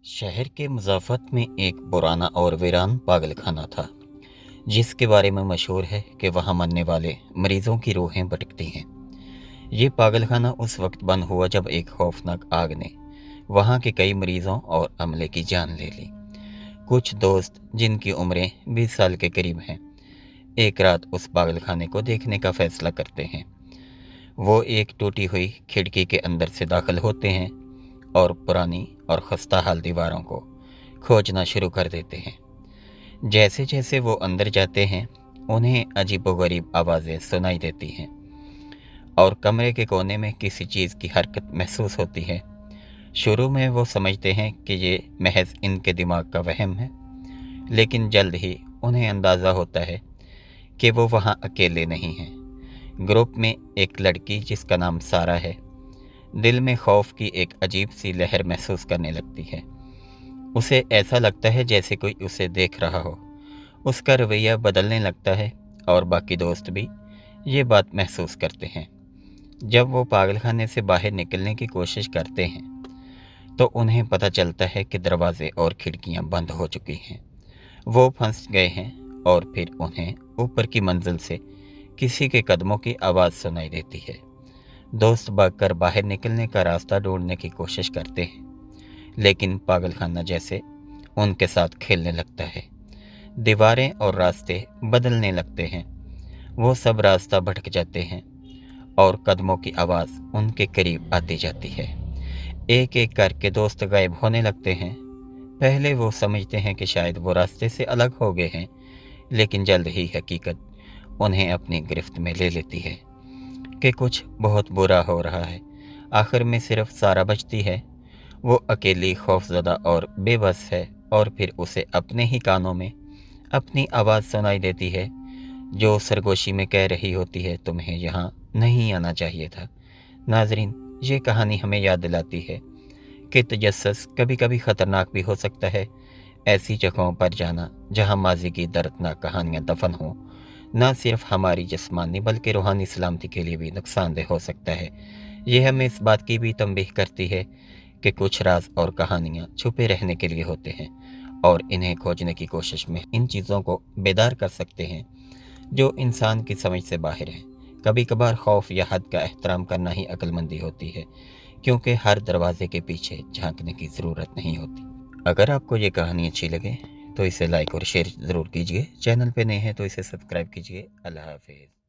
शहर के मुज़ाफ़त में एक पुराना और वीरान पागल खाना था, जिसके बारे में मशहूर है कि वहाँ मरने वाले मरीज़ों की रूहें भटकती हैं। ये पागल खाना उस वक्त बंद हुआ जब एक खौफनाक आग ने वहाँ के कई मरीज़ों और अमले की जान ले ली। कुछ दोस्त, जिनकी उम्रें 20 साल के करीब हैं, एक रात उस पागल खाने को देखने का फ़ैसला करते हैं। वो एक टूटी हुई खिड़की के अंदर से दाखिल होते हैं और पुरानी और खस्ता हाल दीवारों को खोजना शुरू कर देते हैं। जैसे जैसे वो अंदर जाते हैं, उन्हें अजीबोगरीब आवाज़ें सुनाई देती हैं और कमरे के कोने में किसी चीज़ की हरकत महसूस होती है। शुरू में वो समझते हैं कि ये महज इनके दिमाग का वहम है, लेकिन जल्द ही उन्हें अंदाज़ा होता है कि वो वहाँ अकेले नहीं हैं। ग्रुप में एक लड़की, जिसका नाम सारा है, दिल में खौफ की एक अजीब सी लहर महसूस करने लगती है। उसे ऐसा लगता है जैसे कोई उसे देख रहा हो। उसका रवैया बदलने लगता है और बाकी दोस्त भी ये बात महसूस करते हैं। जब वो पागलखाने से बाहर निकलने की कोशिश करते हैं तो उन्हें पता चलता है कि दरवाजे और खिड़कियां बंद हो चुकी हैं। वो फंस गए हैं और फिर उन्हें ऊपर की मंजिल से किसी के कदमों की आवाज़ सुनाई देती है। दोस्त भागकर बाहर निकलने का रास्ता ढूंढने की कोशिश करते हैं, लेकिन पागलखाना जैसे उनके साथ खेलने लगता है। दीवारें और रास्ते बदलने लगते हैं। वो सब रास्ता भटक जाते हैं और कदमों की आवाज़ उनके करीब आती जाती है। एक एक करके दोस्त गायब होने लगते हैं। पहले वो समझते हैं कि शायद वो रास्ते से अलग हो गए हैं, लेकिन जल्द ही हकीकत उन्हें अपनी गिरफ्त में ले लेती है कि कुछ बहुत बुरा हो रहा है। आखिर में सिर्फ सारा बचती है। वो अकेली, खौफज़दा और बेबस है, और फिर उसे अपने ही कानों में अपनी आवाज़ सुनाई देती है, जो सरगोशी में कह रही होती है, तुम्हें यहाँ नहीं आना चाहिए था। नाज़रीन, ये कहानी हमें याद दिलाती है कि तजस्सुस कभी कभी ख़तरनाक भी हो सकता है। ऐसी जगहों पर जाना जहाँ माजी की दर्दनाक कहानियाँ दफन हों, न सिर्फ हमारी जिस्मानी बल्कि रूहानी सलामती के लिए भी नुकसानदेह हो सकता है। यह हमें इस बात की भी तंबीह करती है कि कुछ राज और कहानियाँ छुपे रहने के लिए होते हैं, और इन्हें खोजने की कोशिश में इन चीज़ों को बेदार कर सकते हैं जो इंसान की समझ से बाहर है। कभी कभार खौफ या हद का एहतराम करना ही अक्लमंदी होती है, क्योंकि हर दरवाजे के पीछे झांकने की ज़रूरत नहीं होती। अगर आपको ये कहानी अच्छी लगे तो इसे लाइक और शेयर ज़रूर कीजिए। चैनल पे नए हैं तो इसे सब्सक्राइब कीजिए। अल्लाह हाफिज़।